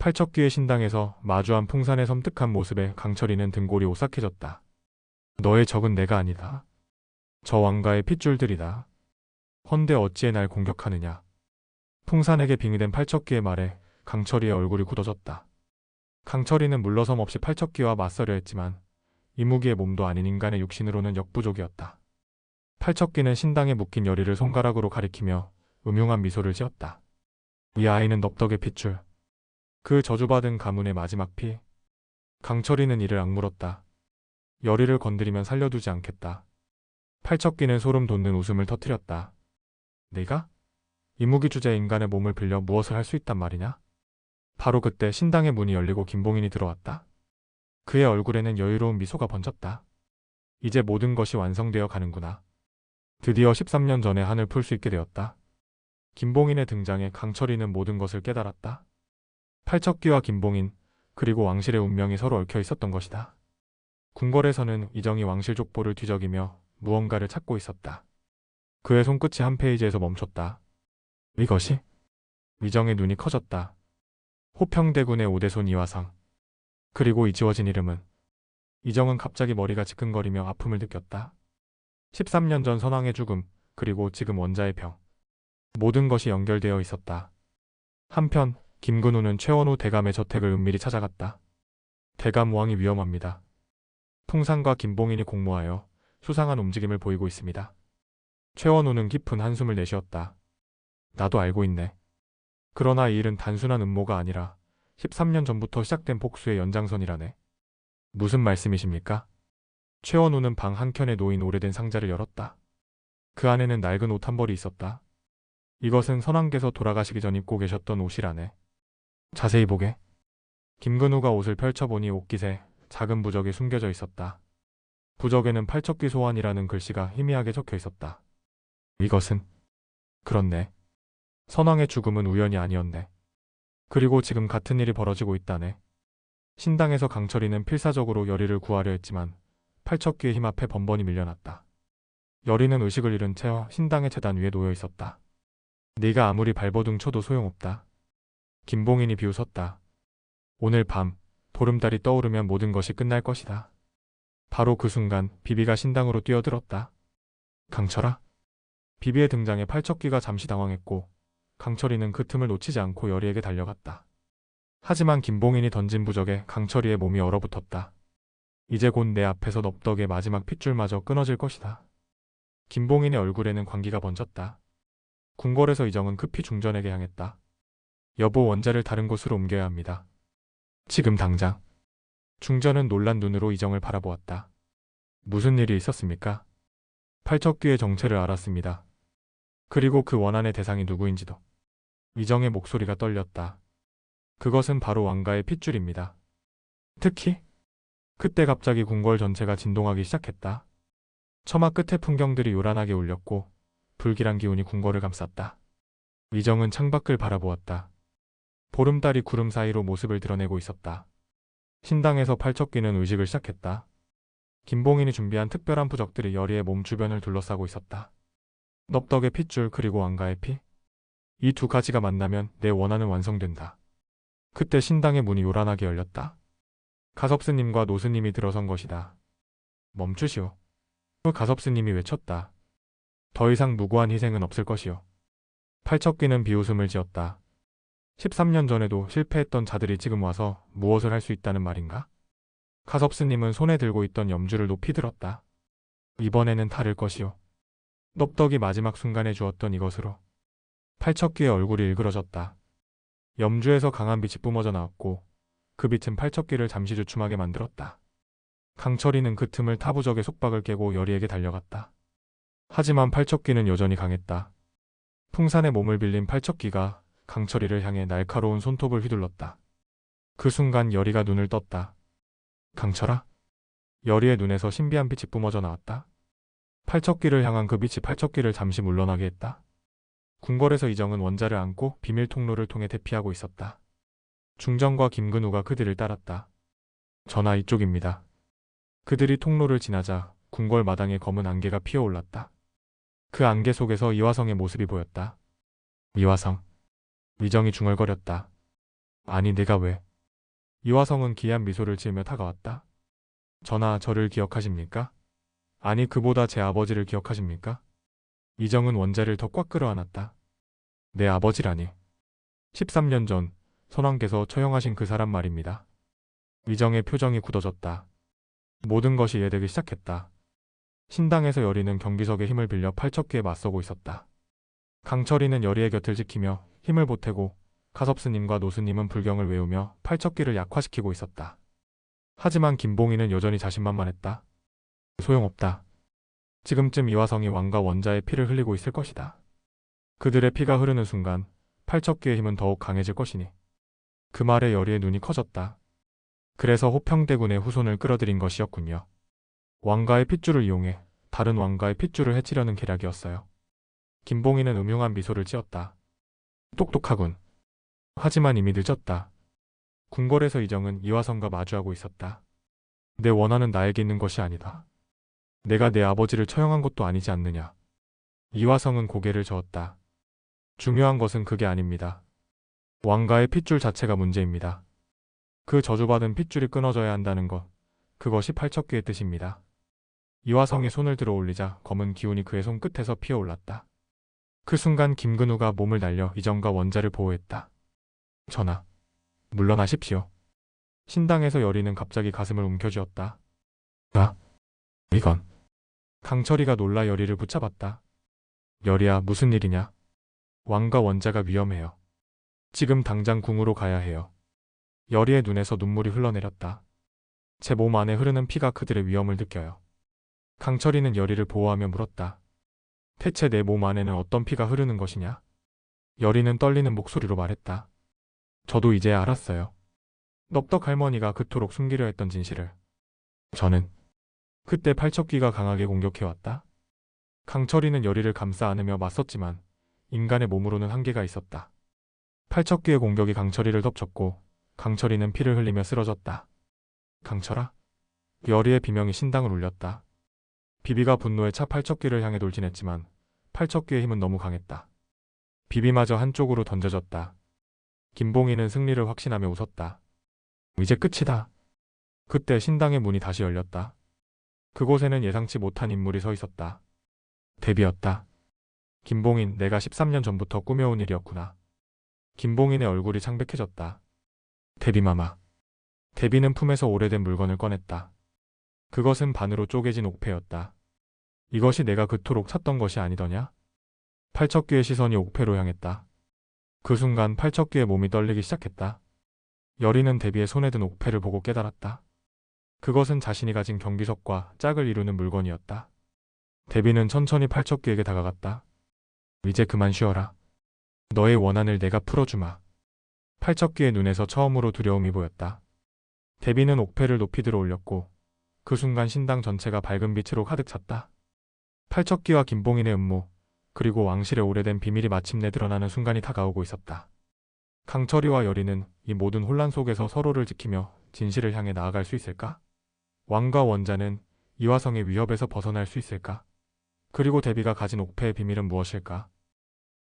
팔척귀의 신당에서 마주한 풍산의 섬뜩한 모습에 강철이는 등골이 오싹해졌다. 너의 적은 내가 아니다. 저 왕가의 핏줄들이다. 헌데 어찌해 날 공격하느냐. 풍산에게 빙의된 팔척귀의 말에 강철이의 얼굴이 굳어졌다. 강철이는 물러섬 없이 팔척귀와 맞서려 했지만 이무기의 몸도 아닌 인간의 육신으로는 역부족이었다. 팔척귀는 신당에 묶인 여리를 손가락으로 가리키며 음흉한 미소를 지었다. 이 아이는 넙덕의 핏줄. 그 저주받은 가문의 마지막 피. 강철이는 이를 악물었다. 여리를 건드리면 살려두지 않겠다. 팔척귀는 소름 돋는 웃음을 터뜨렸다. 네가? 이무기 주제 인간의 몸을 빌려 무엇을 할 수 있단 말이냐? 바로 그때 신당의 문이 열리고 김봉인이 들어왔다. 그의 얼굴에는 여유로운 미소가 번졌다. 이제 모든 것이 완성되어 가는구나. 드디어 13년 전에 한을 풀 수 있게 되었다. 김봉인의 등장에 강철이는 모든 것을 깨달았다. 팔척귀와 김봉인, 그리고 왕실의 운명이 서로 얽혀 있었던 것이다. 궁궐에서는 이정이 왕실 족보를 뒤적이며 무언가를 찾고 있었다. 그의 손끝이 한 페이지에서 멈췄다. 이것이? 이정의 눈이 커졌다. 호평대군의 오대손 이화상. 그리고 이 지워진 이름은? 이정은 갑자기 머리가 지끈거리며 아픔을 느꼈다. 13년 전 선왕의 죽음, 그리고 지금 원자의 병. 모든 것이 연결되어 있었다. 한편 김근우는 최원호 대감의 저택을 은밀히 찾아갔다. 대감 왕이 위험합니다. 풍산과 김봉인이 공모하여 수상한 움직임을 보이고 있습니다. 최원호는 깊은 한숨을 내쉬었다. 나도 알고 있네. 그러나 이 일은 단순한 음모가 아니라 13년 전부터 시작된 복수의 연장선이라네. 무슨 말씀이십니까? 최원우는 방 한켠에 놓인 오래된 상자를 열었다. 그 안에는 낡은 옷 한 벌이 있었다. 이것은 선왕께서 돌아가시기 전 입고 계셨던 옷이라네. 자세히 보게. 김근우가 옷을 펼쳐보니 옷깃에 작은 부적이 숨겨져 있었다. 부적에는 팔척귀 소환이라는 글씨가 희미하게 적혀 있었다. 이것은? 그렇네. 선왕의 죽음은 우연이 아니었네. 그리고 지금 같은 일이 벌어지고 있다네. 신당에서 강철이는 필사적으로 여리를 구하려 했지만 팔척귀에 힘 앞에 번번이 밀려났다. 여리는 의식을 잃은 채 신당의 제단 위에 놓여 있었다. 네가 아무리 발버둥 쳐도 소용없다. 김봉인이 비웃었다. 오늘 밤 보름달이 떠오르면 모든 것이 끝날 것이다. 바로 그 순간 비비가 신당으로 뛰어들었다. 강철아? 비비의 등장에 팔척귀가 잠시 당황했고 강철이는 그 틈을 놓치지 않고 여리에게 달려갔다. 하지만 김봉인이 던진 부적에 강철이의 몸이 얼어붙었다. 이제 곧 내 앞에서 넙덕의 마지막 핏줄마저 끊어질 것이다. 김봉인의 얼굴에는 광기가 번졌다. 궁궐에서 이정은 급히 중전에게 향했다. 여보, 원자를 다른 곳으로 옮겨야 합니다. 지금 당장. 중전은 놀란 눈으로 이정을 바라보았다. 무슨 일이 있었습니까? 팔척귀의 정체를 알았습니다. 그리고 그 원한의 대상이 누구인지도. 이정의 목소리가 떨렸다. 그것은 바로 왕가의 핏줄입니다. 특히 그때 갑자기 궁궐 전체가 진동하기 시작했다. 처마 끝의 풍경들이 요란하게 울렸고 불길한 기운이 궁궐을 감쌌다. 이정은 창밖을 바라보았다. 보름달이 구름 사이로 모습을 드러내고 있었다. 신당에서 팔척귀는 의식을 시작했다. 김봉인이 준비한 특별한 부적들이 여리의 몸 주변을 둘러싸고 있었다. 넙덕의 핏줄 그리고 왕가의 피. 이 두 가지가 만나면 내 원한은 완성된다. 그때 신당의 문이 요란하게 열렸다. 가섭스님과 노스님이 들어선 것이다. 멈추시오. 가섭스님이 외쳤다. 더 이상 무고한 희생은 없을 것이오. 팔척귀는 비웃음을 지었다. 13년 전에도 실패했던 자들이 지금 와서 무엇을 할 수 있다는 말인가? 가섭스님은 손에 들고 있던 염주를 높이 들었다. 이번에는 다를 것이오. 넙덕이 마지막 순간에 주었던 이것으로. 팔척귀의 얼굴이 일그러졌다. 염주에서 강한 빛이 뿜어져 나왔고 그 빛은 팔척귀를 잠시 주춤하게 만들었다. 강철이는 그 틈을 타부적의 속박을 깨고 여리에게 달려갔다. 하지만 팔척귀는 여전히 강했다. 풍산의 몸을 빌린 팔척귀가 강철이를 향해 날카로운 손톱을 휘둘렀다. 그 순간 여리가 눈을 떴다. 강철아? 여리의 눈에서 신비한 빛이 뿜어져 나왔다. 팔척귀를 향한 그 빛이 팔척귀를 잠시 물러나게 했다. 궁궐에서 이정은 원자를 안고 비밀 통로를 통해 대피하고 있었다. 중전과 김근우가 그들을 따랐다. 전하, 이쪽입니다. 그들이 통로를 지나자 궁궐 마당에 검은 안개가 피어올랐다. 그 안개 속에서 이화성의 모습이 보였다. 이화성. 이정이 중얼거렸다. 아니 내가 왜? 이화성은 기이한 미소를 지으며 다가왔다. 전하, 저를 기억하십니까? 아니 그보다 제 아버지를 기억하십니까? 이정은 원재를 더 꽉 끌어안았다. 내 아버지라니. 13년 전 선왕께서 처형하신 그 사람 말입니다. 이정의 표정이 굳어졌다. 모든 것이 이해되기 시작했다. 신당에서 여리는 경비석의 힘을 빌려 팔척기에 맞서고 있었다. 강철이는 여리의 곁을 지키며 힘을 보태고 가섭스님과 노스님은 불경을 외우며 팔척기를 약화시키고 있었다. 하지만 김봉희는 여전히 자신만만했다. 소용없다. 지금쯤 이화성이 왕과 원자의 피를 흘리고 있을 것이다. 그들의 피가 흐르는 순간 팔척기의 힘은 더욱 강해질 것이니. 그 말에 여리의 눈이 커졌다. 그래서 호평대군의 후손을 끌어들인 것이었군요. 왕가의 핏줄을 이용해 다른 왕가의 핏줄을 해치려는 계략이었어요. 김봉희는 음흉한 미소를 지었다. 똑똑하군. 하지만 이미 늦었다. 궁궐에서 이정은 이화성과 마주하고 있었다. 내 원한은 나에게 있는 것이 아니다. 내가 내 아버지를 처형한 것도 아니지 않느냐. 이화성은 고개를 저었다. 중요한 것은 그게 아닙니다. 왕가의 핏줄 자체가 문제입니다. 그 저주받은 핏줄이 끊어져야 한다는 것, 그것이 팔척귀의 뜻입니다. 이화성이 손을 들어 올리자 검은 기운이 그의 손끝에서 피어올랐다. 그 순간 김근우가 몸을 날려 이정과 원자를 보호했다. 전하, 물러나십시오. 신당에서 여리는 갑자기 가슴을 움켜쥐었다. 이건. 강철이가 놀라 여리를 붙잡았다. 여리야, 무슨 일이냐? 왕과 원자가 위험해요. 지금 당장 궁으로 가야 해요. 여리의 눈에서 눈물이 흘러내렸다. 제 몸 안에 흐르는 피가 그들의 위험을 느껴요. 강철이는 여리를 보호하며 물었다. 대체 내 몸 안에는 어떤 피가 흐르는 것이냐? 여리는 떨리는 목소리로 말했다. 저도 이제야 알았어요. 넙덕 할머니가 그토록 숨기려 했던 진실을. 저는 그때 팔척귀가 강하게 공격해왔다. 강철이는 여리를 감싸 안으며 맞섰지만 인간의 몸으로는 한계가 있었다. 팔척귀의 공격이 강철이를 덮쳤고 강철이는 피를 흘리며 쓰러졌다. 강철아? 여리의 비명이 신당을 울렸다. 비비가 분노에 차 팔척귀를 향해 돌진했지만 팔척귀의 힘은 너무 강했다. 비비마저 한쪽으로 던져졌다. 김봉희는 승리를 확신하며 웃었다. 이제 끝이다. 그때 신당의 문이 다시 열렸다. 그곳에는 예상치 못한 인물이 서 있었다. 데비였다. 김봉인, 내가 13년 전부터 꾸며온 일이었구나. 김봉인의 얼굴이 창백해졌다. 데비마마. 데비는 품에서 오래된 물건을 꺼냈다. 그것은 반으로 쪼개진 옥패였다. 이것이 내가 그토록 찾던 것이 아니더냐? 팔척귀의 시선이 옥패로 향했다. 그 순간 팔척귀의 몸이 떨리기 시작했다. 여리는 데비의 손에 든 옥패를 보고 깨달았다. 그것은 자신이 가진 경비석과 짝을 이루는 물건이었다. 데비는 천천히 팔척귀에게 다가갔다. 이제 그만 쉬어라. 너의 원한을 내가 풀어주마. 팔척귀의 눈에서 처음으로 두려움이 보였다. 데비는 옥패를 높이 들어 올렸고 그 순간 신당 전체가 밝은 빛으로 가득 찼다. 팔척귀와 김봉인의 음모, 그리고 왕실의 오래된 비밀이 마침내 드러나는 순간이 다가오고 있었다. 강철이와 여리는 이 모든 혼란 속에서 서로를 지키며 진실을 향해 나아갈 수 있을까? 왕과 원자는 이화성의 위협에서 벗어날 수 있을까? 그리고 데비가 가진 옥패의 비밀은 무엇일까?